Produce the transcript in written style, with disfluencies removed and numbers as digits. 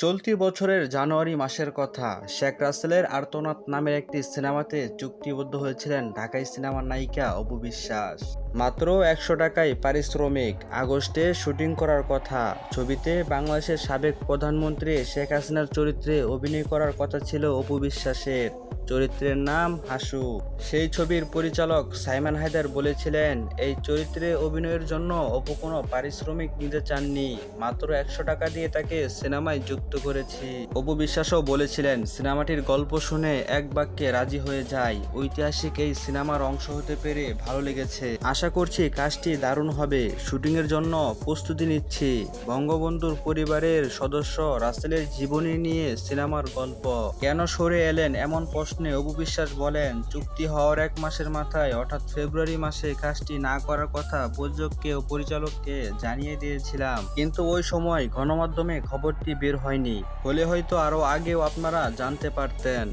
চলতি বছরের জানুয়ারি মাসের কথা, শেখ রাসেলের আর্তনাদ নামের একটি সিনেমাতে চুক্তিবদ্ধ হয়েছিলেন ঢাকাই সিনেমার নায়িকা অপু বিশ্বাস। মাত্র ১০০ টাকায় পারিশ্রমিক। আগস্টে শুটিং করার কথা। ছবিতে বাংলাদেশের সাবেক প্রধানমন্ত্রী শেখ হাসিনার চরিত্রে অভিনয় করার কথা ছিল অপু বিশ্বাসের। চরিত্রের নাম হাসু। সেই ছবির পরিচালক সাইমান হায়দার বলেছিলেন, এই চরিত্রে অভিনয়ের জন্য অপু কোনো পারিশ্রমিক নিতে চাননি, মাত্র ১০০ টাকা দিয়ে তাকে সিনেমায় যুক্ত করেছি। অপু বিশ্বাসও বলেছিলেন, সিনেমাটির গল্প শুনে এক বাক্যে রাজি হয়ে যায়। ঐতিহাসিক এই সিনেমার অংশ হতে পেরে ভালো লেগেছে। আশা করছি কাজটি দারুণ হবে। শুটিংয়ের জন্য প্রস্তুতি নিচ্ছি। বঙ্গবন্ধুর পরিবারের সদস্য রাসেলের জীবনী নিয়ে সিনেমার গল্প। কেন সরে এলেন এমন প্রশ্নে অপু বিশ্বাস বলেন, চুক্তি হওয়ার ১ মাসের মাথায় অর্থাৎ ফেব্রুয়ারি মাসে কাজটি না করার কথা প্রযোজককে ও পরিচালককে জানিয়ে দিয়েছিলাম, কিন্তু ওই সময় গণমাধ্যমে খবরটি বের হয়নি। হলে হয়তো আরও আগেও আপনারা জানতে পারতেন।